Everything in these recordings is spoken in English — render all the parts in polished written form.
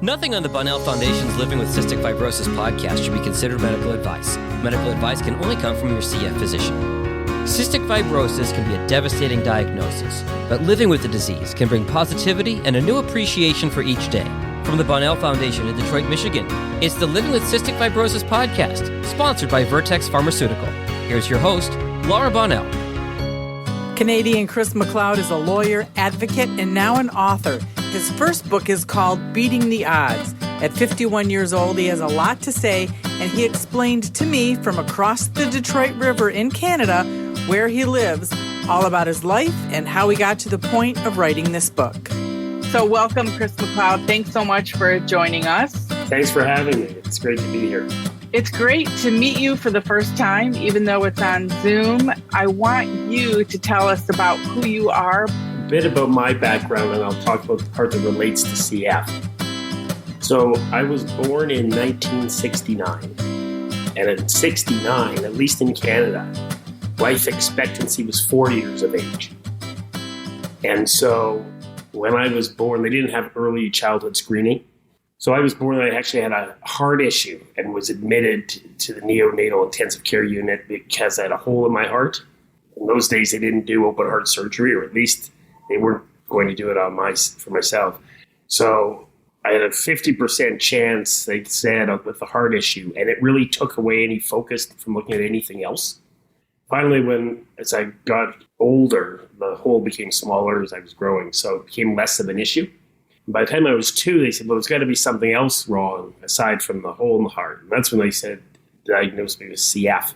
Nothing on the Bunnell Foundation's Living with Cystic Fibrosis podcast should be considered medical advice. Medical advice can only come from your CF physician. Cystic fibrosis can be a devastating diagnosis, but living with the disease can bring positivity and a new appreciation for each day. From the Bunnell Foundation in Detroit, Michigan, it's the Living with Cystic Fibrosis podcast, sponsored by Vertex Pharmaceutical. Here's your host, Laura Bunnell. Canadian Chris MacLeod is a lawyer, advocate, and now an author. His first book is called Beating the Odds. At 51 years old, he has a lot to say, and he explained to me from across the Detroit River in Canada, where he lives, all about his life and how he got to the point of writing this book. So welcome, Chris MacLeod. Thanks so much for joining us. Thanks for having me. It's great to be here. It's great to meet you for the first time, even though it's on Zoom. I want you to tell us about who you are. A bit about my background, and I'll talk about the part that relates to CF. So I was born in 1969, and in 69, at least in Canada, life expectancy was 40 years of age. And so when I was born, they didn't have early childhood screening. So I was born, I actually had a heart issue and was admitted to the neonatal intensive care unit because I had a hole in my heart. In those days, they didn't do open heart surgery, or at least they weren't going to do it for myself. So I had a 50% chance, they said, with the heart issue, and it really took away any focus from looking at anything else. Finally, as I got older, the hole became smaller as I was growing, so it became less of an issue. By the time I was 2, they said, well, there's got to be something else wrong aside from the hole in the heart. And that's when they diagnosed me with CF.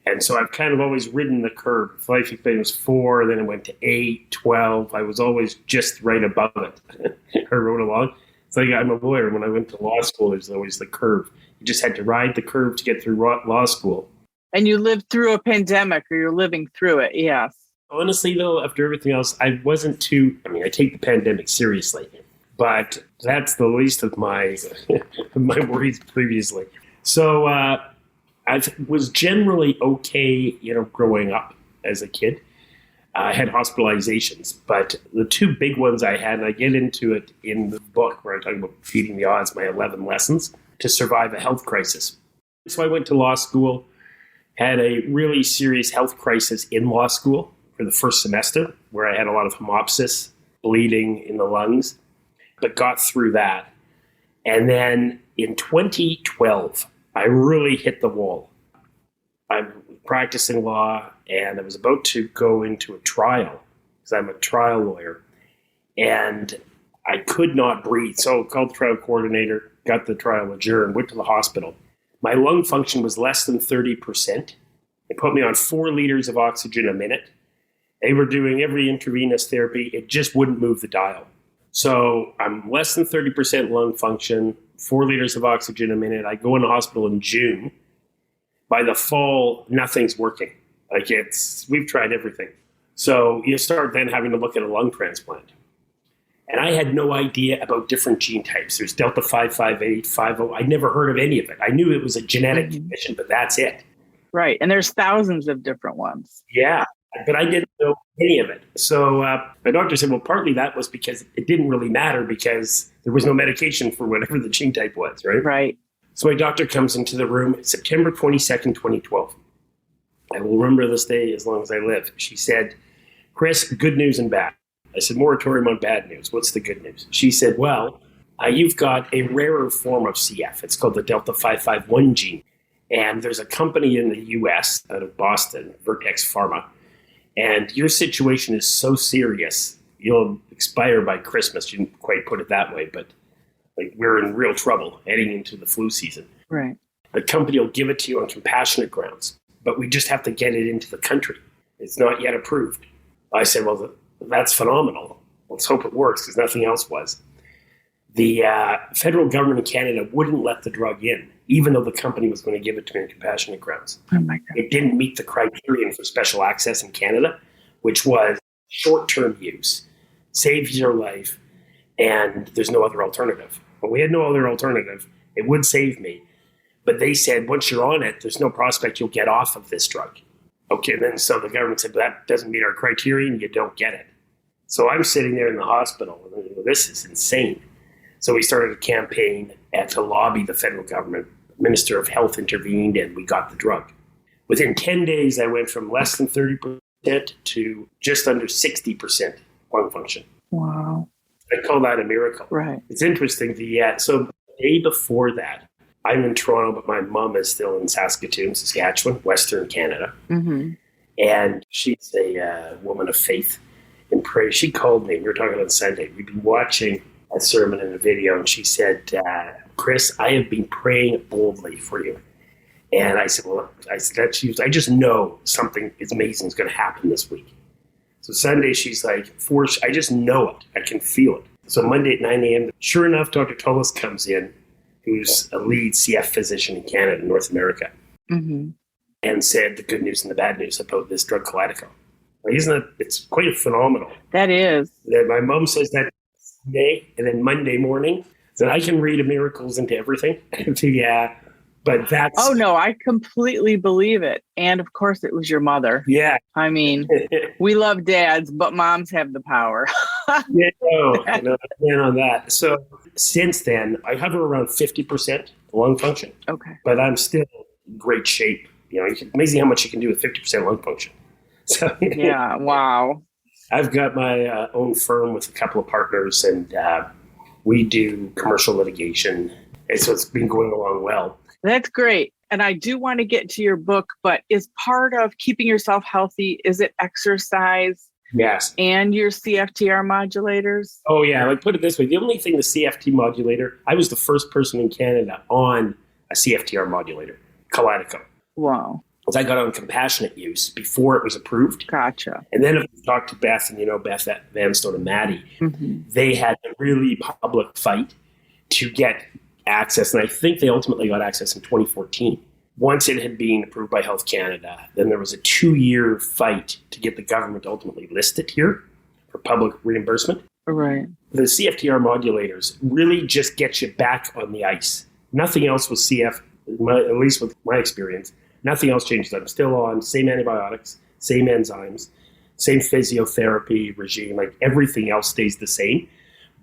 And so I've kind of always ridden the curve. If life expectancy was 4, then it went to 8, 12. I was always just right above it. I rode along. It's like I'm a lawyer. When I went to law school, there's always the curve. You just had to ride the curve to get through law school. And you lived through a pandemic, or you're living through it, yes. Honestly, though, after everything else, I I take the pandemic seriously, but that's the least of my worries previously. So I was generally okay, growing up as a kid. I had hospitalizations, but the 2 big ones I had, and I get into it in the book where I talk about beating the odds, my 11 lessons to survive a health crisis. So I went to law school, had a really serious health crisis in law school for the first semester, where I had a lot of hemopsis, bleeding in the lungs, but got through that. And then in 2012, I really hit the wall. I'm practicing law, and I was about to go into a trial, because I'm a trial lawyer, and I could not breathe. So I called the trial coordinator, got the trial adjourned, went to the hospital. My lung function was less than 30%. They put me on 4 liters of oxygen a minute. They were doing every intravenous therapy. It just wouldn't move the dial. So I'm less than 30% lung function, 4 liters of oxygen a minute. I go in the hospital in June. By the fall, nothing's working. We've tried everything. So you start then having to look at a lung transplant. And I had no idea about different gene types. There's Delta 558, 50. I never heard of any of it. I knew it was a genetic condition, but that's it. Right. And there's thousands of different ones. Yeah. But I didn't know any of it. So my doctor said, well, partly that was because it didn't really matter because there was no medication for whatever the gene type was, right? Right. So my doctor comes into the room, September 22nd, 2012. I will remember this day as long as I live. She said, Chris, good news and bad. I said, moratorium on bad news. What's the good news? She said, well, you've got a rarer form of CF. It's called the Delta 551 gene. And there's a company in the U.S. out of Boston, Vertex Pharma. And your situation is so serious, you'll expire by Christmas. You didn't quite put it that way, but we're in real trouble heading into the flu season. Right. The company will give it to you on compassionate grounds, but we just have to get it into the country. It's not yet approved. I said, well, that's phenomenal. Let's hope it works, because nothing else was. The federal government in Canada wouldn't let the drug in, even though the company was going to give it to me on compassionate grounds. Oh my God. It didn't meet the criterion for special access in Canada, which was short-term use, saves your life, and there's no other alternative. Well, we had no other alternative. It would save me. But they said, once you're on it, there's no prospect you'll get off of this drug. Okay, then so the government said, that doesn't meet our criterion, you don't get it. So I'm sitting there in the hospital, and this is insane. So we started a campaign to lobby the federal government. The Minister of Health intervened, and we got the drug. Within 10 days, I went from less than 30% to just under 60% lung function. Wow. I call that a miracle. Right. It's interesting. So the day before that, I'm in Toronto, but my mom is still in Saskatoon, Saskatchewan, Western Canada. Mm-hmm. And she's a woman of faith and prayer. She called me. We were talking on Sunday. We'd been watching a sermon and a video, and she said, Chris, I have been praying boldly for you. And I said, I just know something amazing is going to happen this week. So Sunday, she's like, I just know it. I can feel it. So Monday at 9 a.m., sure enough, Dr. Tullis comes in, who's a lead CF physician in Canada, North America, and said the good news and the bad news about this drug Kalydeco. Like, it's quite phenomenal. That is. That my mom says that Sunday, and then Monday morning, that I can read miracles into everything. Yeah. But that's... Oh, no, I completely believe it. And of course, it was your mother. Yeah. I mean, we love dads, but moms have the power. Yeah, on that. So since then, I hover around 50% lung function. Okay. But I'm still in great shape. It's amazing how much you can do with 50% lung function. So yeah, wow. I've got my own firm with a couple of partners, and we do commercial litigation. And so it's been going along well. That's great. And I do want to get to your book, but is part of keeping yourself healthy, is it exercise? Yes. And your CFTR modulators? Oh, yeah. Like, put it this way. The only thing, the CFT modulator, I was the first person in Canada on a CFTR modulator, Kalydeco. Wow. Because I got on compassionate use before it was approved. Gotcha. And then if you talk to Beth, and Beth Van Stone and Maddie, they had a really public fight to get access. And I think they ultimately got access in 2014. Once it had been approved by Health Canada, then there was a 2-year fight to get the government to ultimately list it here for public reimbursement. Right. The CFTR modulators really just get you back on the ice. Nothing else with CF, at least with my experience, nothing else changes. I'm still on same antibiotics, same enzymes, same physiotherapy regime. Like, everything else stays the same,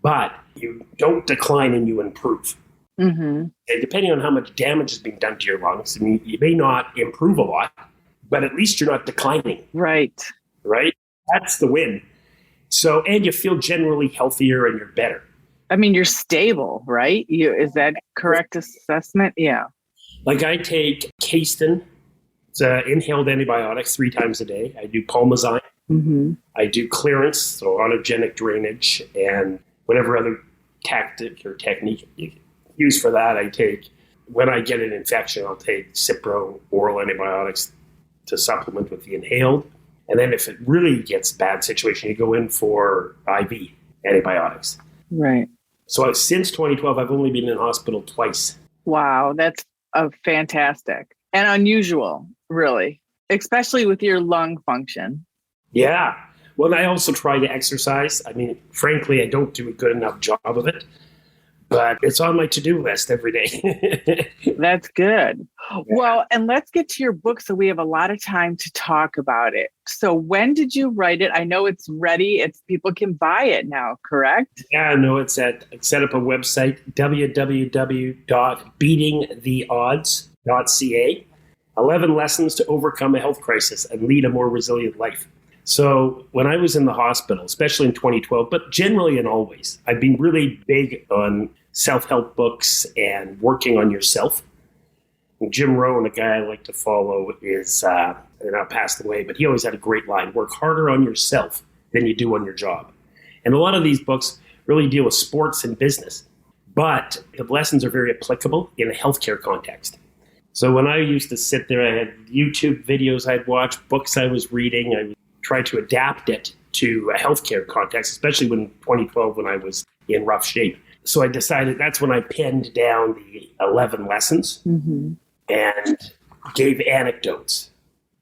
but you don't decline and you improve. And depending on how much damage has been done to your lungs, I mean, you may not improve a lot, but at least you're not declining. Right. Right? That's the win. So, and you feel generally healthier and you're better. I mean, you're stable, right? Is that correct assessment? Yeah. Like, I take Caistin, it's inhaled antibiotics 3 times a day. I do Pulmazine. I do clearance, so autogenic drainage, and whatever other tactic or technique you use for that. I take, when I get an infection, I'll take Cipro oral antibiotics to supplement with the inhaled. And then if it really gets bad situation, you go in for IV antibiotics. Right. So since 2012, I've only been in hospital twice. Wow, that's fantastic and unusual, really, especially with your lung function. Yeah. Well, I also try to exercise. I mean, frankly, I don't do a good enough job of it, but it's on my to-do list every day. That's good. Well, and let's get to your book so we have a lot of time to talk about it. So when did you write it? I know it's ready. People can buy it now, correct? Yeah, no, I set up a website, www.beatingtheodds.ca. 11 lessons to overcome a health crisis and lead a more resilient life. So when I was in the hospital, especially in 2012, but generally and always, I've been really big on self-help books and working on yourself. And Jim Rohn, a guy I like to follow, is now passed away, but he always had a great line: work harder on yourself than you do on your job. And a lot of these books really deal with sports and business, but the lessons are very applicable in a healthcare context. So when I used to sit there, I had YouTube videos I'd watch, books I was reading. I tried to adapt it to a healthcare context, especially when 2012, when I was in rough shape. So I decided that's when I penned down the 11 lessons and gave anecdotes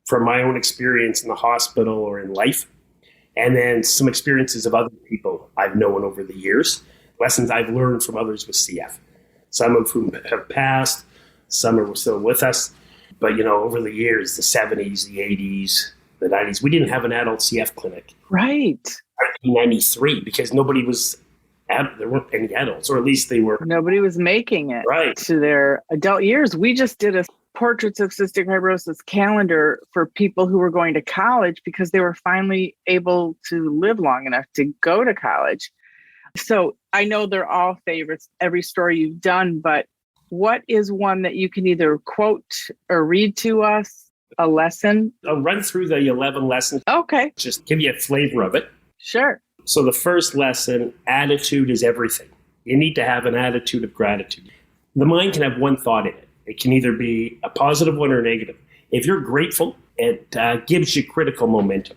from my own experience in the hospital or in life, and then some experiences of other people I've known over the years, lessons I've learned from others with CF, some of whom have passed, some are still with us. But, over the years, the 70s, the 80s, the 90s, we didn't have an adult CF clinic. Right. 1993, because nobody was there weren't any adults, or at least they were. Nobody was making it Right. to their adult years. We just did a Portraits of Cystic Fibrosis calendar for people who were going to college because they were finally able to live long enough to go to college. So I know they're all favorites, every story you've done, but what is one that you can either quote or read to us, a lesson? I'll run through the 11 lessons, Okay, just give you a flavor of it. sure. So the first lesson, attitude is everything. You need to have an attitude of gratitude. The mind can have one thought in it. It can either be a positive one or a negative. If you're grateful, it gives you critical momentum.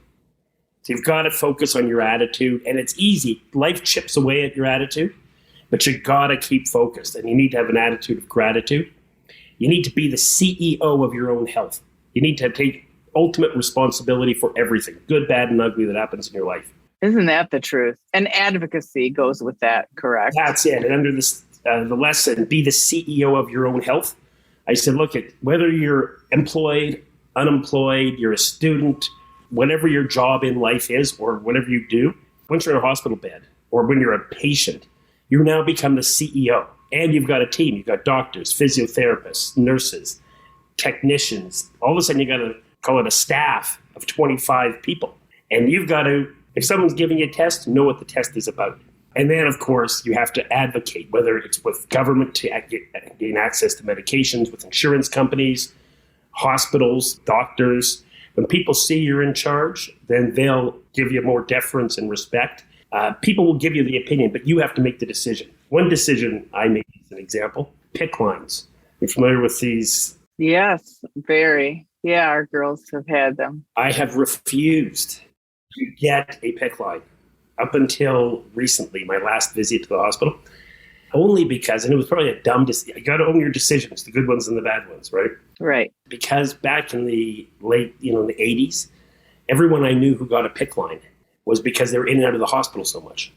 So you've got to focus on your attitude, and it's easy. Life chips away at your attitude, but you got to keep focused, and you need to have an attitude of gratitude. You need to be the CEO of your own health. You need to take ultimate responsibility for everything, good, bad, and ugly that happens in your life. Isn't that the truth? And advocacy goes with that, correct? That's it. And under this, the lesson, be the CEO of your own health. I said, look, at whether you're employed, unemployed, you're a student, whatever your job in life is, or whatever you do, once you're in a hospital bed or when you're a patient, you now become the CEO. And you've got a team. You've got doctors, physiotherapists, nurses, technicians. All of a sudden, you got to call it a staff of 25 people. And you've got to, if someone's giving you a test, know what the test is about. And then, of course, you have to advocate, whether it's with government to gain access to medications, with insurance companies, hospitals, doctors. When people see you're in charge, then they'll give you more deference and respect. People will give you the opinion, but you have to make the decision. One decision I made as an example, PICC lines. You're familiar with these? Yes, very. Yeah, our girls have had them. I have refused to get a PICC line up until recently, my last visit to the hospital, only because, and it was probably a dumb decision. You got to own your decisions, the good ones and the bad ones, right? Right. Because back in the late, in the 80s, everyone I knew who got a PICC line was because they were in and out of the hospital so much.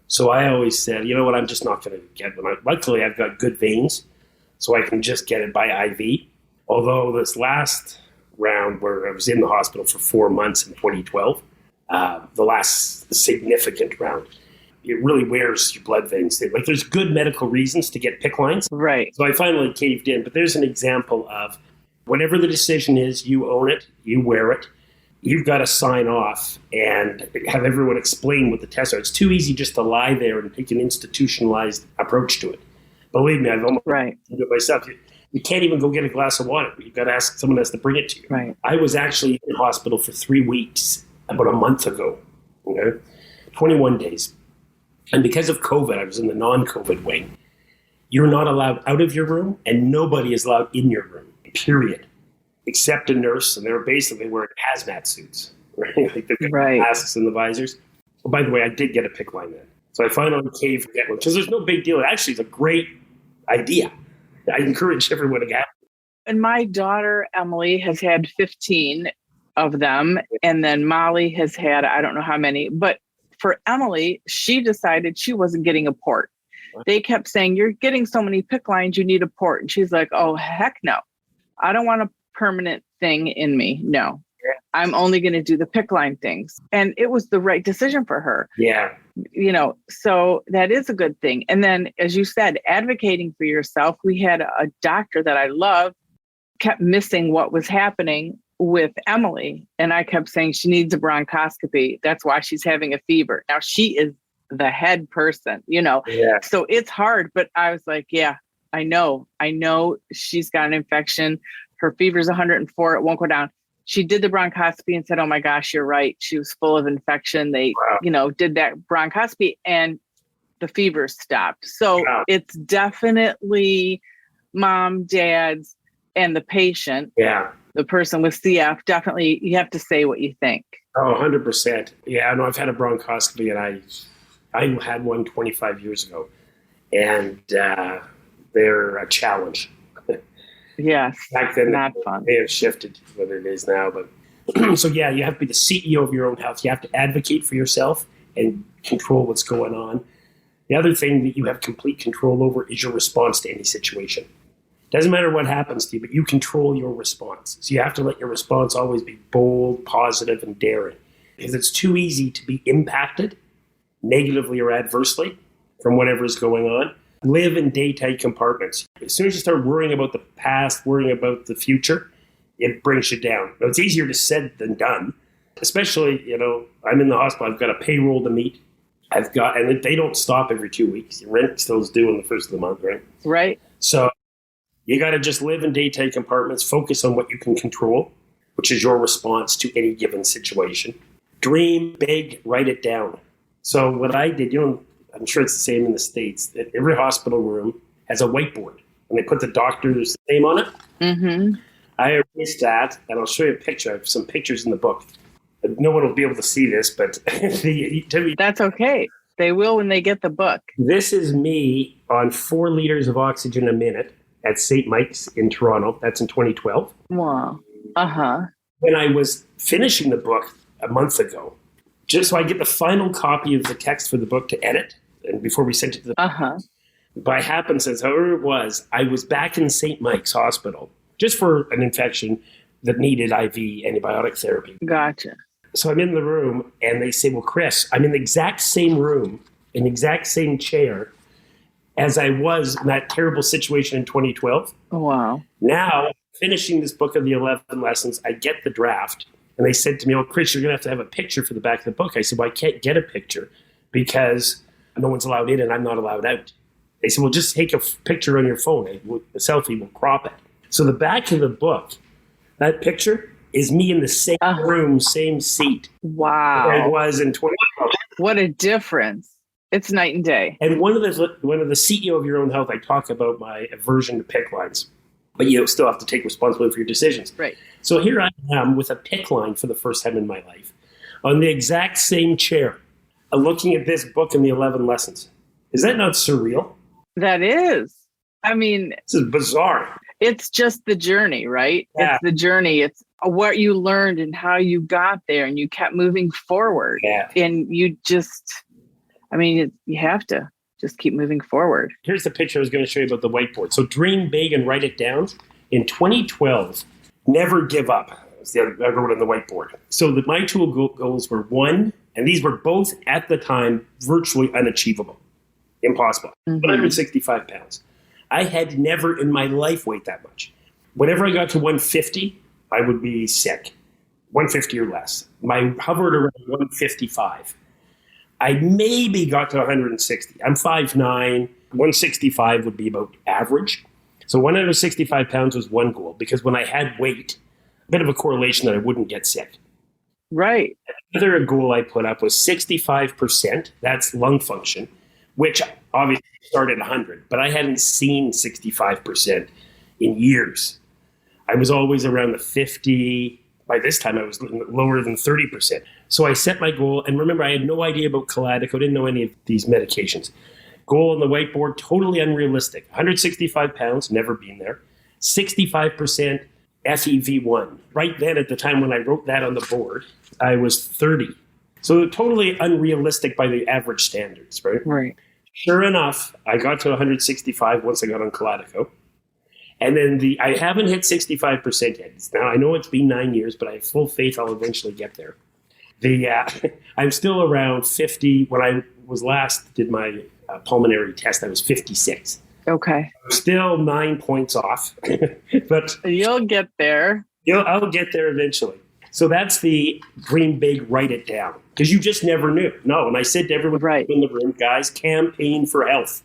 So I always said, you know what, I'm just not going to get one. Luckily, I've got good veins, so I can just get it by IV. Although this last round where I was in the hospital for 4 months in 2012, the last significant round, it really wears your blood veins. Like, there's good medical reasons to get PICC lines. Right. So I finally caved in. But there's an example of whatever the decision is, you own it, you wear it. You've got to sign off and have everyone explain what the tests are. It's too easy just to lie there and take an institutionalized approach to it. Believe me, I've almost done it myself. You can't even go get a glass of water. You've got to ask someone else to bring it to you. Right. I was actually in hospital for 3 weeks about a month ago, 21 days. And because of COVID, I was in the non-COVID wing. You're not allowed out of your room, and nobody is allowed in your room, period, except a nurse, and they're basically wearing hazmat suits, right? Like they've got masks and the visors. Well, by the way, I did get a PICC line then. So I finally caved to get one, because there's no big deal. It actually is a great idea. I encourage everyone to get it. And my daughter, Emily, has had 15 of them. And then Molly has had, I don't know how many. But for Emily, she decided she wasn't getting a port. They kept saying, you're getting so many PICC lines, you need a port. And she's like, oh, heck no. I don't want a permanent thing in me. No, I'm only going to do the PICC line things. And it was the right decision for her. Yeah. So that is a good thing. And then, as you said, advocating for yourself. We had a doctor that I love kept missing what was happening with Emily. And I kept saying she needs a bronchoscopy. That's why she's having a fever. Now she is the head person, so it's hard. But I was like, yeah, I know she's got an infection. Her fever's 104. It won't go down. She did the bronchoscopy and said, oh my gosh, you're right. She was full of infection. They, did that bronchoscopy and the fever stopped. So it's definitely mom, dad's, and the patient. Yeah. The person with CF, definitely you have to say what you think. Oh, 100%. Yeah, no, I've had a bronchoscopy, and I had one 25 years ago, and they're a challenge. Yes, back then, not fun. They have shifted to what it is now. But so, yeah, you have to be the CEO of your own health. You have to advocate for yourself and control what's going on. The other thing that you have complete control over is your response to any situation. Doesn't matter what happens to you, but you control your response. So you have to let your response always be bold, positive, and daring. Because it's too easy to be impacted negatively or adversely from whatever's going on. Live in day-tight compartments. As soon as you start worrying about the past, worrying about the future, it brings you down. Now, it's easier to said than done, especially, I'm in the hospital. I've got a payroll to meet. And they don't stop every 2 weeks. Your rent still is due on the first of the month, right? Right. So you got to just live in day-tight compartments, focus on what you can control, which is your response to any given situation. Dream big, write it down. So what I did, I'm sure it's the same in the States, that every hospital room has a whiteboard, and they put the doctor's name on it. Mm-hmm. I erased that, and I'll show you a picture. I have some pictures in the book. No one will be able to see this, but that's okay. They will when they get the book. This is me on 4 liters of oxygen a minute at St. Mike's in Toronto. That's in 2012. Wow. Uh-huh. When I was finishing the book a month ago, just so I get the final copy of the text for the book to edit, and before we sent it to the by happenstance, however it was, I was back in St. Mike's Hospital just for an infection that needed IV antibiotic therapy. Gotcha. So I'm in the room, and they say, well, Chris, I'm in the exact same room, in the exact same chair as I was in that terrible situation in 2012. Oh, wow. Now, finishing this book of the 11 lessons, I get the draft, and they said to me, well, Chris, you're going to have a picture for the back of the book. I said, well, I can't get a picture because no one's allowed in and I'm not allowed out. They said, well, just take a picture on your phone. A selfie will crop it. So the back of the book, that picture is me in the same room, same seat. Wow. As it was in 2012. What a difference. It's night and day. And one of the CEO of Your Own Health, I talk about my aversion to PICC lines. But you still have to take responsibility for your decisions. Right. So here I am with a PICC line for the first time in my life on the exact same chair, looking at this book and the 11 lessons. Is that not surreal? That is. I mean, this is bizarre. It's just the journey, right? Yeah. It's the journey. It's what you learned and how you got there, and you kept moving forward. Yeah. And you have to just keep moving forward. Here's the picture I was going to show you about the whiteboard. So dream big and write it down. In 2012, never give up. That's the other I wrote on the whiteboard. So my 2 goals were 1, and these were both at the time virtually unachievable, impossible. 165 pounds. I had never in my life weighed that much. Whenever I got to 150, I would be sick. 150 or less. I hovered around 155. I maybe got to 160. I'm 5'9". 165 would be about average. So 165 pounds was one goal, because when I had weight, a bit of a correlation that I wouldn't get sick. Right. Another goal I put up was 65%. That's lung function, which obviously started at 100, but I hadn't seen 65% in years. I was always around the 50. By this time, I was lower than 30%. So I set my goal, and remember, I had no idea about Kalydeco, didn't know any of these medications. Goal on the whiteboard, totally unrealistic. 165 pounds, never been there. 65% FEV1. Right then, at the time when I wrote that on the board, I was 30. So totally unrealistic by the average standards, right? Right. Sure enough, I got to 165 once I got on Kalydeco. And then I haven't hit 65% yet. Now, I know it's been 9 years, but I have full faith I'll eventually get there. I'm still around 50. When I was last did my pulmonary test, I was 56. Okay. I'm still 9 points off, but you'll get there. I'll get there eventually. So that's the dream big, write it down, because you just never knew. No, and I said to everyone in the room, guys, campaign for health.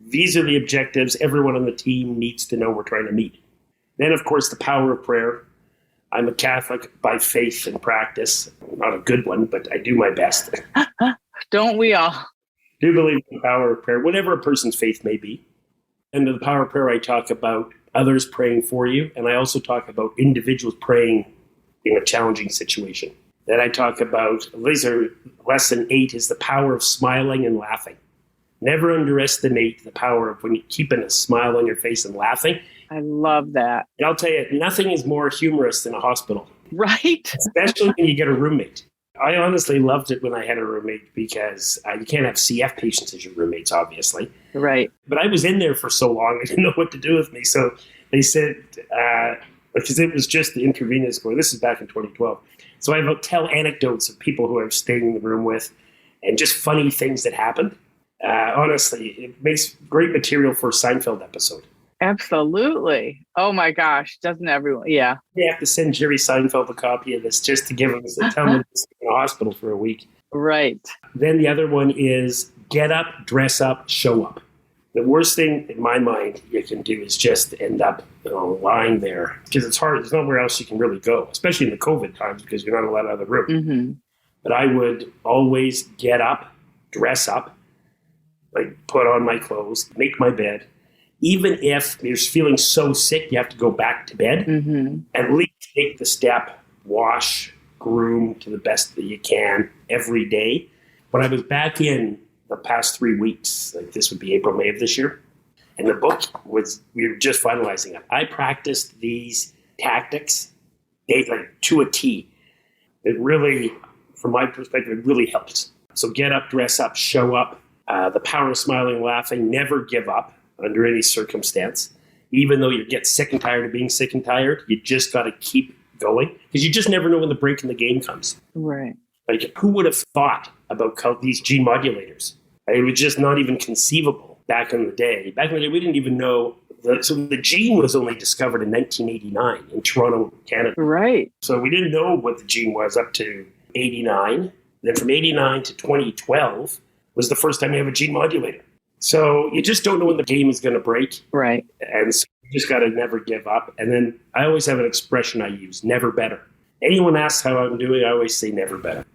These are the objectives everyone on the team needs to know we're trying to meet. Then, of course, the power of prayer. I'm a Catholic by faith and practice. Not a good one, but I do my best. Don't we all? Do believe in the power of prayer, whatever a person's faith may be. And in the power of prayer, I talk about others praying for you, and I also talk about individuals praying in a challenging situation. Then I talk about, lesson 8 is the power of smiling and laughing. Never underestimate the power of when you're keeping a smile on your face and laughing. I love that. And I'll tell you, nothing is more humorous than a hospital. Right. Especially when you get a roommate. I honestly loved it when I had a roommate, because you can't have CF patients as your roommates, obviously. Right. But I was in there for so long, I didn't know what to do with me. So they said, because it was just the intravenous score. This is back in 2012. So I would tell anecdotes of people who I was staying in the room with and just funny things that happened. Honestly, it makes great material for a Seinfeld episode. Absolutely. Oh my gosh. Doesn't everyone? Yeah. They have to send Jerry Seinfeld a copy of this just to give him tell him he's in the hospital for a week. Right. Then the other one is get up, dress up, show up. The worst thing in my mind you can do is just end up lying there because it's hard. There's nowhere else you can really go, especially in the COVID times because you're not allowed out of the room. Mm-hmm. But I would always get up, dress up, like put on my clothes, make my bed. Even if you're feeling so sick you have to go back to bed, at least take the step, wash, groom to the best that you can every day. When I was back in the past 3 weeks, like this would be April, May of this year, and the book we were just finalizing it. I practiced these tactics like to a T. It really, from my perspective, it really helps. So get up, dress up, show up. The power of smiling, laughing, never give up under any circumstance. Even though you get sick and tired of being sick and tired, you just got to keep going because you just never know when the break in the game comes. Right. Like, who would have thought about these gene modulators? It was just not even conceivable back in the day. Back in the day, we didn't even know. So the gene was only discovered in 1989 in Toronto, Canada. Right. So we didn't know what the gene was up to 89. Then from 89 to 2012 was the first time we have a gene modulator. So you just don't know when the game is going to break. Right. And so you just got to never give up. And then I always have an expression I use, never better. Anyone asks how I'm doing, I always say never better.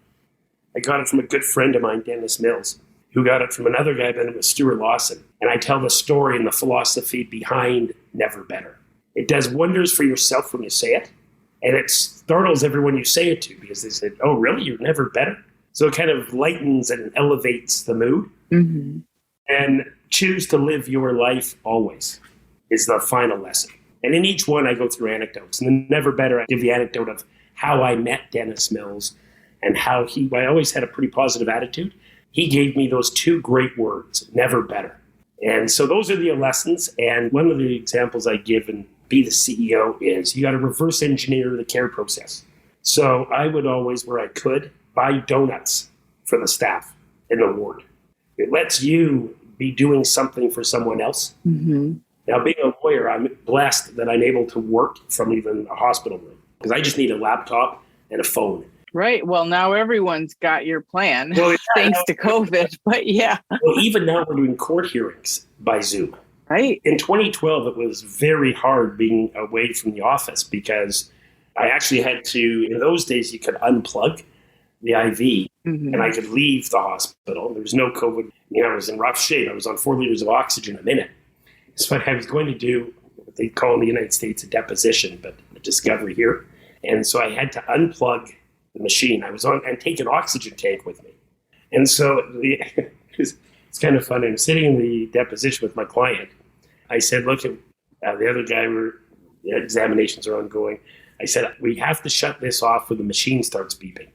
I got it from a good friend of mine, Dennis Mills, who got it from another guy by the name of Stuart Lawson. And I tell the story and the philosophy behind never better. It does wonders for yourself when you say it. And it startles everyone you say it to because they said, oh, really? You're never better? So it kind of lightens and elevates the mood. Mm-hmm. And choose to live your life always is the final lesson. And in each one, I go through anecdotes. And then never better, I give the anecdote of how I met Dennis Mills and how I always had a pretty positive attitude. He gave me those two great words, never better. And so those are the lessons. And one of the examples I give in Be the CEO is you got to reverse engineer the care process. So I would always, where I could, buy donuts for the staff in the ward. It lets you be doing something for someone else. Mm-hmm. Now, being a lawyer, I'm blessed that I'm able to work from even a hospital room because I just need a laptop and a phone. Right. Well, now everyone's got your plan, Well, thanks to COVID. But yeah. Well, even now we're doing court hearings by Zoom. Right. In 2012, it was very hard being away from the office because I actually had to, in those days, you could unplug the IV and I could leave the hospital. There was no COVID. I was in rough shape. I was on 4 liters of oxygen a minute. So I was going to do what they call in the United States a deposition, but a discovery here. And so I had to unplug the machine I was on and take an oxygen tank with me. And so it's kind of funny. I'm sitting in the deposition with my client. I said, look, the other guy, the examinations are ongoing. I said, we have to shut this off when the machine starts beeping,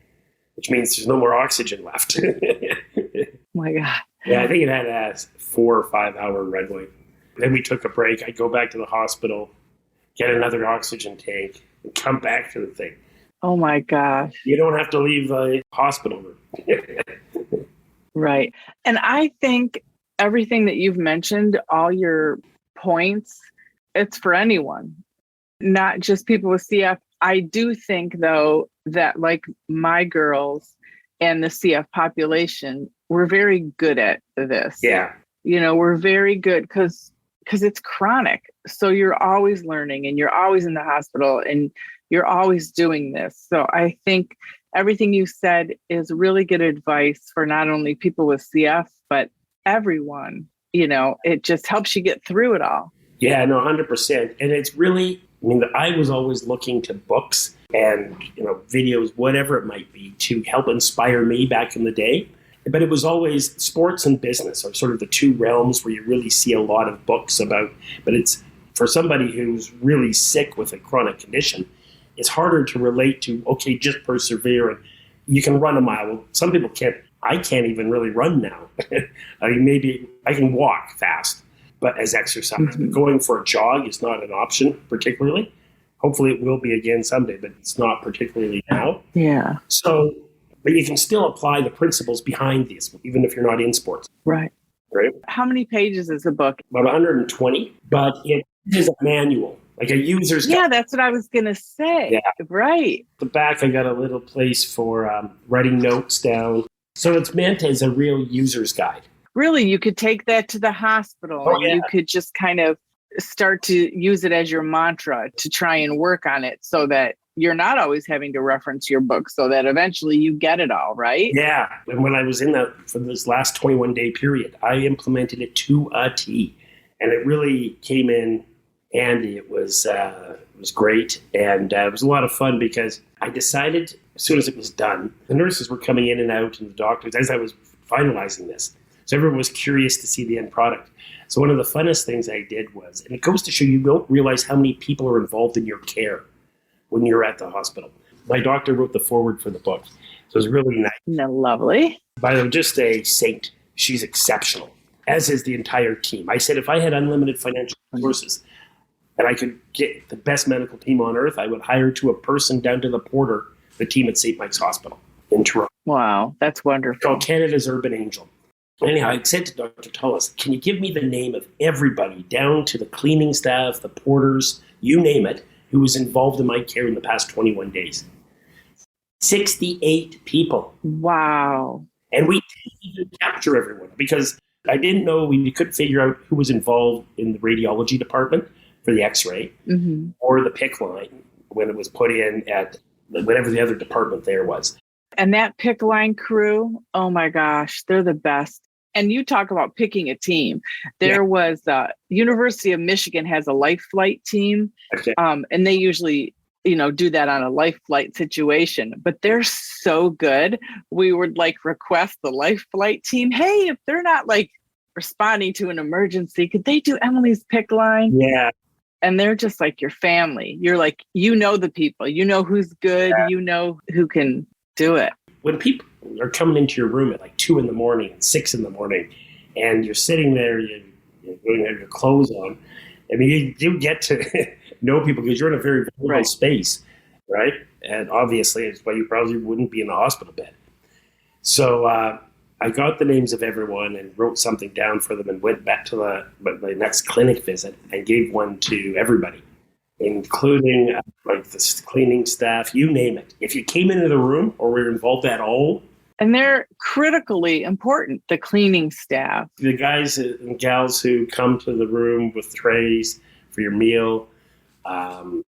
which means there's no more oxygen left. Oh my God. Yeah, I think it had a 4 or 5 hour runway. Then we took a break. I'd go back to the hospital, get another oxygen tank, and come back to the thing. Oh my gosh. You don't have to leave the hospital room. Right. And I think everything that you've mentioned, all your points, it's for anyone, not just people with CF. I do think, though, that like my girls and the CF population, we're very good at this. Yeah. We're very good because it's chronic. So you're always learning and you're always in the hospital and you're always doing this. So I think everything you said is really good advice for not only people with CF, but everyone. It just helps you get through it all. Yeah, no, 100%. And it's really, I was always looking to books and, videos, whatever it might be, to help inspire me back in the day. But it was always sports and business are sort of the two realms where you really see a lot of books about. But it's for somebody who's really sick with a chronic condition, it's harder to relate to, okay, just persevere and you can run a mile. Well, some people can't. I can't even really run now. Maybe I can walk fast, but as exercise. But going for a jog is not an option particularly. Hopefully it will be again someday, but it's not particularly now. Yeah. So, but you can still apply the principles behind these, even if you're not in sports. Right. right? How many pages is the book? About 120, but it is a manual, like a user's guide. Yeah, that's what I was going to say. Yeah. Right. At the back, I got a little place for writing notes down. So it's meant as a real user's guide. Really, you could take that to the hospital and you could just kind of start to use it as your mantra to try and work on it so that you're not always having to reference your book, so that eventually you get it all, right? Yeah. And when I was in that for this last 21-day period, I implemented it to a T. And it really came in handy. It was great. And it was a lot of fun because I decided as soon as it was done, the nurses were coming in and out and the doctors as I was finalizing this. So everyone was curious to see the end product. So one of the funnest things I did was, and it goes to show you don't realize how many people are involved in your care when you're at the hospital. My doctor wrote the foreword for the book. So it was really nice. No, lovely. By the way, just a saint. She's exceptional, as is the entire team. I said if I had unlimited financial resources and I could get the best medical team on earth, I would hire to a person down to the porter, the team at St. Mike's Hospital in Toronto. Wow, that's wonderful. Called Canada's Urban Angel. Anyhow, I said to Dr. Tullis, can you give me the name of everybody, down to the cleaning staff, the porters, you name it, who was involved in my care in the past 21 days? 68 people. Wow. And we didn't even capture everyone because I didn't know, we couldn't figure out who was involved in the radiology department for the x-ray or the PICC line when it was put in at whatever the other department there was. And that PICC line crew, oh my gosh, they're the best. And you talk about picking a team. There was University of Michigan has a life flight team, and they usually, do that on a life flight situation. But they're so good. We would request the life flight team. Hey, if they're not responding to an emergency, could they do Emily's PICC line? Yeah. And they're just like your family. You're the people. You know who's good. Yeah. You know who can do it. When people are coming into your room at 2 a.m. and 6 a.m, and you're sitting there, you're going to have your clothes on. I mean, you get to know people because you're in a very vulnerable space, right? And obviously, it's why you probably wouldn't be in a hospital bed. So I got the names of everyone and wrote something down for them and went back to my next clinic visit and gave one to everybody, including the cleaning staff, you name it. If you came into the room or were involved at all. And they're critically important, the cleaning staff. The guys and gals who come to the room with trays for your meal.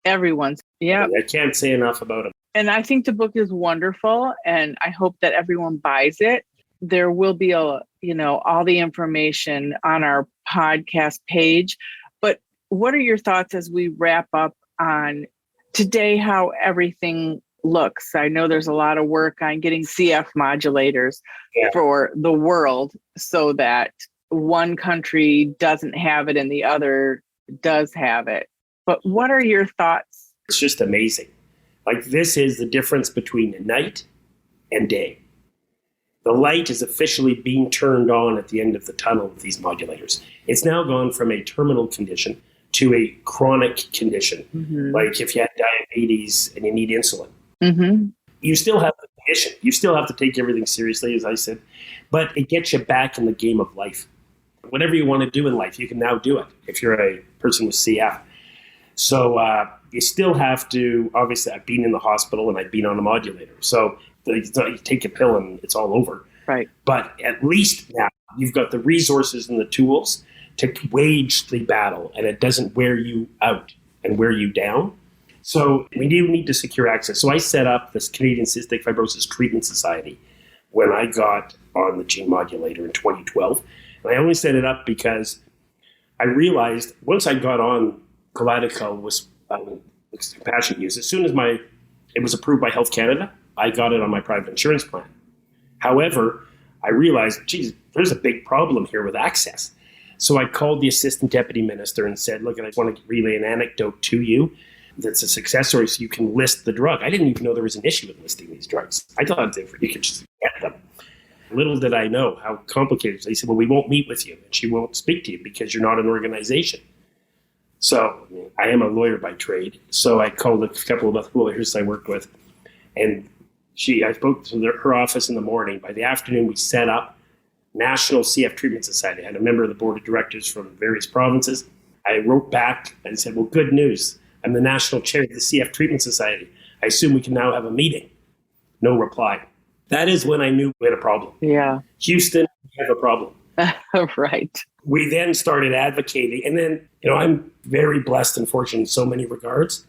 Everyone's, yeah. I can't say enough about it. And I think the book is wonderful, and I hope that everyone buys it. There will be all the information on our podcast page. But what are your thoughts as we wrap up on today, how everything looks? I know there's a lot of work on getting CF modulators for the world so that one country doesn't have it and the other does have it. But what are your thoughts? It's just amazing. This is the difference between night and day. The light is officially being turned on at the end of the tunnel with these modulators. It's now gone from a terminal condition to a chronic condition. Mm-hmm. Like if you had diabetes and you need insulin. Mm-hmm. You still have the condition. You still have to take everything seriously, as I said, but it gets you back in the game of life. Whatever you want to do in life, you can now do it if you're a person with CF. So you still have to, obviously, I've been in the hospital and I've been on a modulator. So you take a pill and it's all over. Right. But at least now you've got the resources and the tools to wage the battle, and it doesn't wear you out and wear you down. So we do need to secure access. So I set up this Canadian Cystic Fibrosis Treatment Society when I got on the gene modulator in 2012. And I only set it up because I realized once I got on Kalydeco was compassionate use. As soon as it was approved by Health Canada, I got it on my private insurance plan. However, I realized, geez, there's a big problem here with access. So I called the Assistant Deputy Minister and said, look, I want to relay an anecdote to you that's a success story so you can list the drug. I didn't even know there was an issue with listing these drugs. I thought you could just get them. Little did I know how complicated. They said, well, we won't meet with you and she won't speak to you because you're not an organization. So I am a lawyer by trade. So I called a couple of other lawyers I worked with, and I spoke to her office in the morning. By the afternoon, we set up National CF Treatment Society. I had a member of the board of directors from various provinces. I wrote back and said, well, good news. I'm the national chair of the CF Treatment Society. I assume we can now have a meeting. No reply. That is when I knew we had a problem. Yeah. Houston, we have a problem. Right. We then started advocating. And then, I'm very blessed and fortunate in so many regards.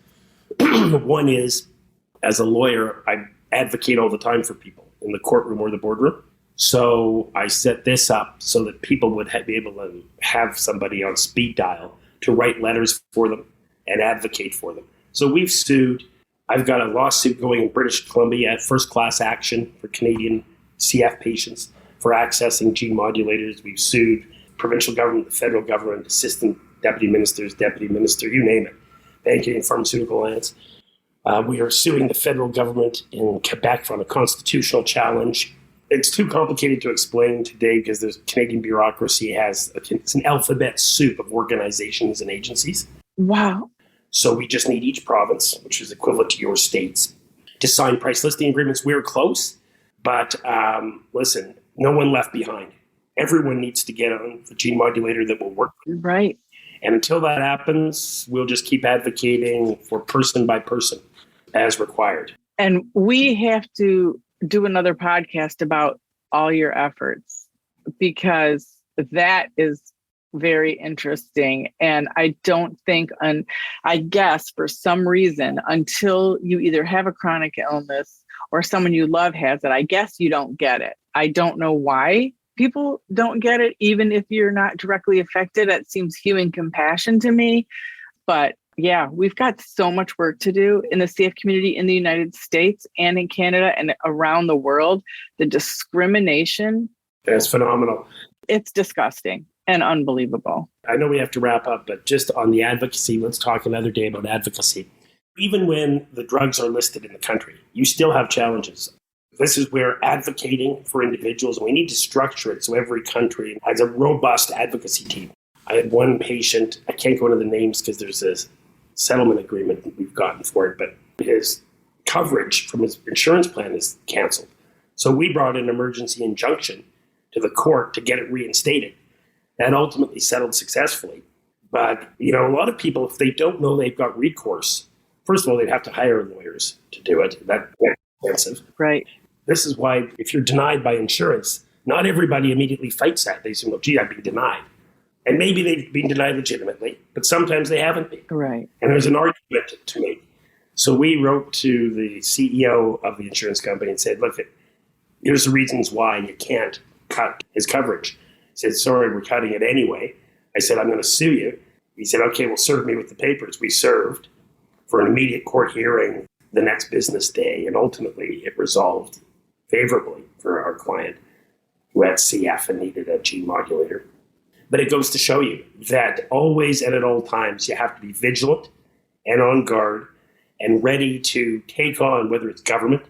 One is, as a lawyer, I advocate all the time for people in the courtroom or the boardroom. So I set this up so that people would be able to have somebody on speed dial to write letters for them and advocate for them. So we've sued. I've got a lawsuit going in British Columbia at first-class action for Canadian CF patients for accessing gene modulators. We've sued provincial government, the federal government, assistant deputy ministers, deputy minister, you name it, banking and pharmaceutical alliance. We are suing the federal government in Quebec on a constitutional challenge. It's too complicated to explain today because the Canadian bureaucracy it's an alphabet soup of organizations and agencies. Wow. So we just need each province, which is equivalent to your states, to sign price listing agreements. We're close, but listen, no one left behind. Everyone needs to get on the gene modulator that will work. Right. And until that happens, we'll just keep advocating for person by person as required. And we have to do another podcast about all your efforts because that is very interesting. And I don't think, I guess for some reason, until you either have a chronic illness or someone you love has it, I guess you don't get it. I don't know why people don't get it, even if you're not directly affected. That seems human compassion to me. But yeah, we've got so much work to do in the CF community in the United States and in Canada and around the world. The discrimination. It's phenomenal. It's disgusting and unbelievable. I know we have to wrap up, but just on the advocacy, let's talk another day about advocacy. Even when the drugs are listed in the country, you still have challenges. This is where advocating for individuals, and we need to structure it so every country has a robust advocacy team. I had one patient, I can't go into the names because there's a settlement agreement that we've gotten for it, but his coverage from his insurance plan is canceled. So we brought an emergency injunction to the court to get it reinstated. That ultimately settled successfully. But, a lot of people, if they don't know they've got recourse, first of all, they'd have to hire lawyers to do it. That's expensive. Right. This is why if you're denied by insurance, not everybody immediately fights that. They say, well, gee, I've been denied. And maybe they've been denied legitimately, but sometimes they haven't been. Right. And there's an argument to make. So we wrote to the CEO of the insurance company and said, look, here's the reasons why you can't cut his coverage. He said, sorry, we're cutting it anyway. I said, I'm going to sue you. He said, okay, well, serve me with the papers. We served for an immediate court hearing the next business day, and ultimately it resolved favorably for our client who had CF and needed a gene modulator. But it goes to show you that always and at all times you have to be vigilant and on guard and ready to take on, whether it's government,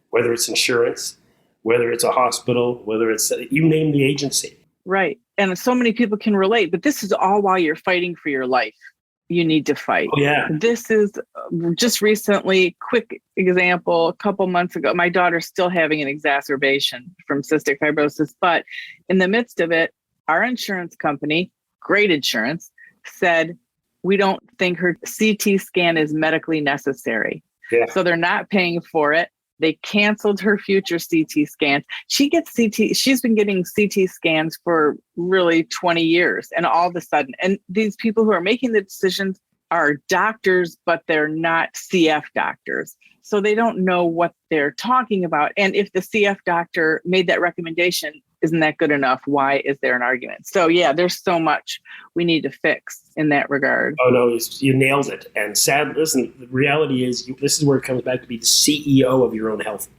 whether it's insurance, whether it's a hospital, whether it's, you name the agency. Right. And so many people can relate, but this is all while you're fighting for your life. You need to fight. Oh, yeah. This is just recently, quick example, a couple months ago, my daughter's still having an exacerbation from cystic fibrosis, but in the midst of it, our insurance company, great insurance, said, we don't think her CT scan is medically necessary. Yeah. So they're not paying for it. They canceled her future CT scans. She's been getting CT scans for really 20 years. And all of a sudden, and these people who are making the decisions are doctors, but they're not CF doctors. So they don't know what they're talking about. And if the CF doctor made that recommendation, isn't that good enough? Why is there an argument? So yeah, there's so much we need to fix in that regard. Oh no, you nailed it. And listen, the reality is this is where it comes back to be the CEO of your own health.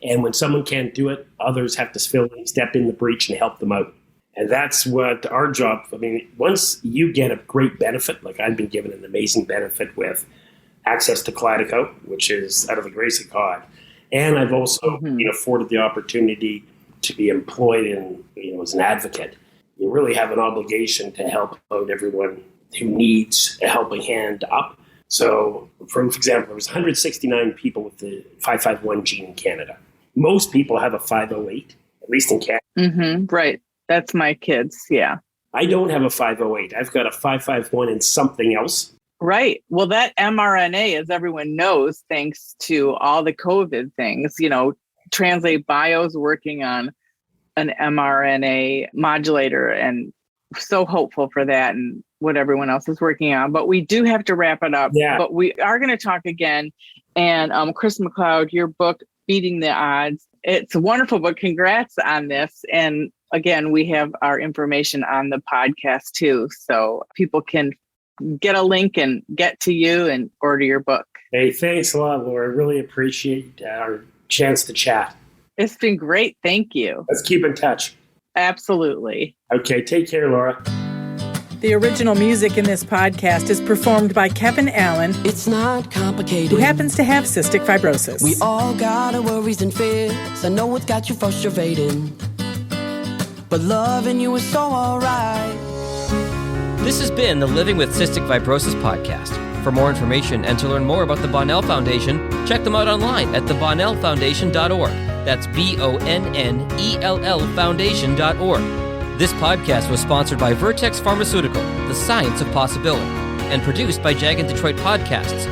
And when someone can't do it, others have to step in the breach and help them out. And that's what our job, once you get a great benefit, like I've been given an amazing benefit with access to Kalydeco, which is out of the grace of God. And I've also been afforded the opportunity to be employed as an advocate. You really have an obligation to help out everyone who needs a helping hand up. So, for example, there was 169 people with the 551 gene in Canada. Most people have a 508, at least in Canada. Right. That's my kids. Yeah. I don't have a 508. I've got a 551 and something else. Right. Well, that mRNA, as everyone knows, thanks to all the COVID things, Translate Bio's working on an mRNA modulator, and so hopeful for that and what everyone else is working on. But we do have to wrap it up. Yeah. But we are going to talk again. And Chris MacLeod, your book, Beating the Odds, it's a wonderful book. Congrats on this. And again, we have our information on the podcast too. So people can get a link and get to you and order your book. Hey, thanks a lot, Laura. I really appreciate our chance to chat. It's been great. Thank you. Let's keep in touch. Absolutely. Okay, take care, Laura. The original music in this podcast is performed by Kevin Allen, It's not complicated. who happens to have cystic fibrosis. We all got our worries and fears. I know it's got you frustrating, but loving you is so alright. This has been the Living with Cystic Fibrosis podcast. For more information and to learn more about the Bonnell Foundation, check them out online at thebonnellfoundation.org. That's BONNELL Foundation.org. This podcast was sponsored by Vertex Pharmaceutical, the science of possibility, and produced by Jag and Detroit Podcasts.